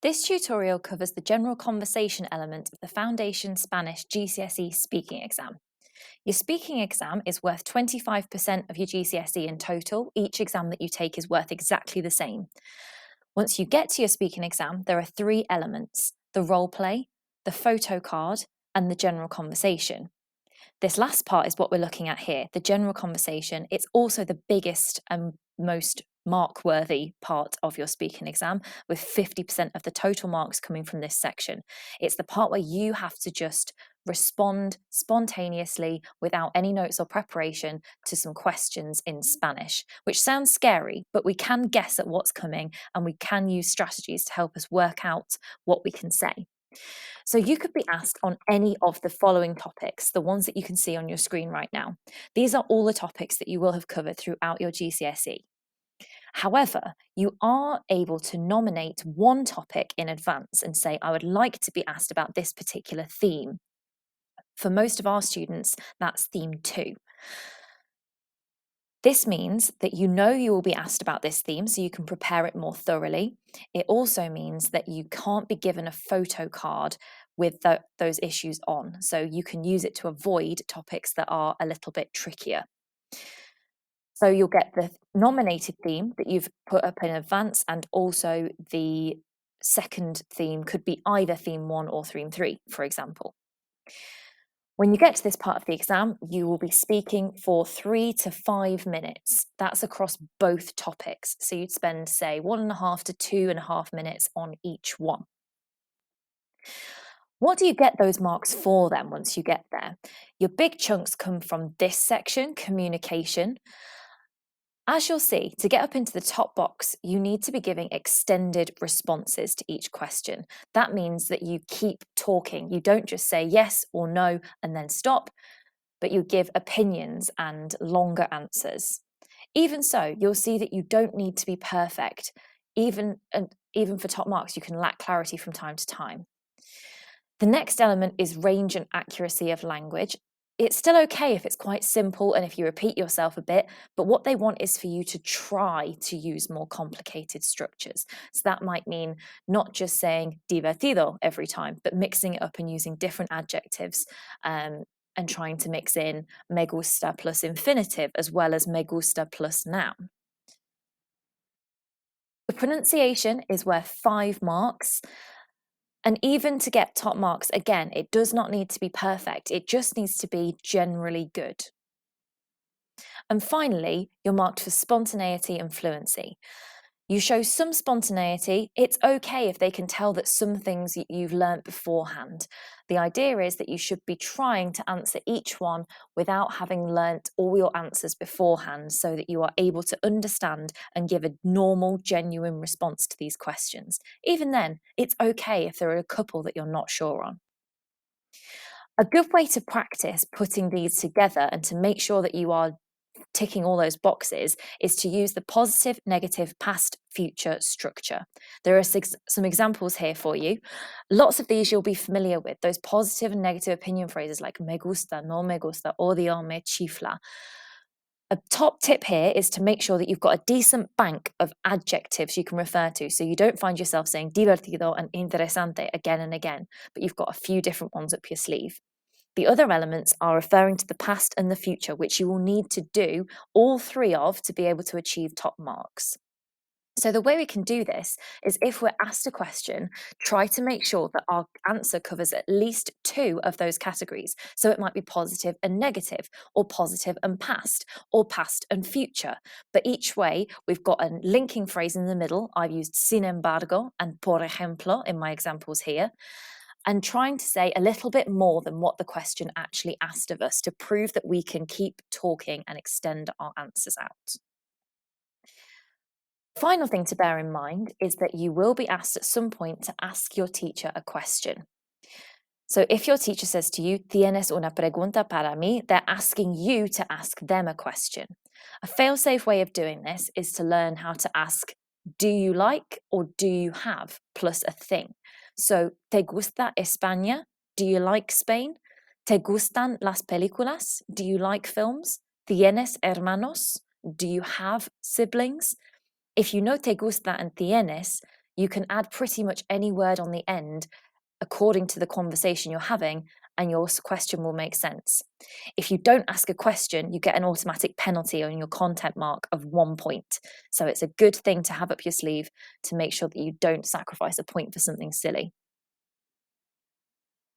This tutorial covers the general conversation element of the Foundation Spanish GCSE speaking exam. Your speaking exam is worth 25% of your GCSE in total. Each exam that you take is worth exactly the same. Once you get to your speaking exam, there are three elements: the role play, the photo card, and the general conversation. This last part is what we're looking at here, the general conversation. It's also the biggest and most mark-worthy part of your speaking exam, with 50% of the total marks coming from this section. It's the part where you have to just respond spontaneously without any notes or preparation to some questions in Spanish, which sounds scary, but we can guess at what's coming and we can use strategies to help us work out what we can say. So you could be asked on any of the following topics, the ones that you can see on your screen right now. These are all the topics that you will have covered throughout your GCSE. However, you are able to nominate one topic in advance and say, I would like to be asked about this particular theme. For most of our students, that's theme 2. This means that you know you will be asked about this theme, so you can prepare it more thoroughly. It also means that you can't be given a photo card with those issues on, so you can use it to avoid topics that are a little bit trickier. So you'll get the nominated theme that you've put up in advance, and also the second theme could be either theme 1 or theme 3, for example. When you get to this part of the exam, you will be speaking for 3 to 5 minutes. That's across both topics. So you'd spend, say, 1.5 to 2.5 minutes on each one. What do you get those marks for then once you get there? Your big chunks come from this section, communication. As you'll see, to get up into the top box, you need to be giving extended responses to each question. That means that you keep talking. You don't just say yes or no and then stop, but you give opinions and longer answers. Even so, you'll see that you don't need to be perfect. Even for top marks, you can lack clarity from time to time. The next element is range and accuracy of language. It's still okay if it's quite simple and if you repeat yourself a bit, but what they want is for you to try to use more complicated structures. So that might mean not just saying divertido every time, but mixing it up and using different adjectives and trying to mix in me gusta plus infinitive as well as me gusta plus noun. The pronunciation is worth 5 marks. And even to get top marks, again, it does not need to be perfect. It just needs to be generally good. And finally, you're marked for spontaneity and fluency. You show some spontaneity. It's okay if they can tell that some things you've learnt beforehand. The idea is that you should be trying to answer each one without having learnt all your answers beforehand, so that you are able to understand and give a normal, genuine response to these questions. Even then, it's okay if there are a couple that you're not sure on. A good way to practice putting these together and to make sure that you are ticking all those boxes is to use the positive, negative, past, future structure. There are some examples here for you. Lots of these you'll be familiar with, those positive and negative opinion phrases like me gusta, no me gusta, odio, me chifla. A top tip here is to make sure that you've got a decent bank of adjectives you can refer to, so you don't find yourself saying divertido and interesante again and again, but you've got a few different ones up your sleeve. The other elements are referring to the past and the future, which you will need to do all 3 of to be able to achieve top marks. So the way we can do this is, if we're asked a question, try to make sure that our answer covers at least 2 of those categories. So it might be positive and negative, or positive and past, or past and future. But each way, we've got a linking phrase in the middle. I've used sin embargo and por ejemplo in my examples here, and trying to say a little bit more than what the question actually asked of us to prove that we can keep talking and extend our answers out. Final thing to bear in mind is that you will be asked at some point to ask your teacher a question. So if your teacher says to you, "Tienes una pregunta para mí," they're asking you to ask them a question. A fail-safe way of doing this is to learn how to ask, "Do you like?" or "Do you have?" plus a thing. So, ¿te gusta España? Do you like Spain? ¿Te gustan las películas? Do you like films? ¿Tienes hermanos? Do you have siblings? If you know te gusta and tienes, You can add pretty much any word on the end according to the conversation you're having, and your question will make sense. If you don't ask a question, you get an automatic penalty on your content mark of 1 point. So it's a good thing to have up your sleeve to make sure that you don't sacrifice a point for something silly.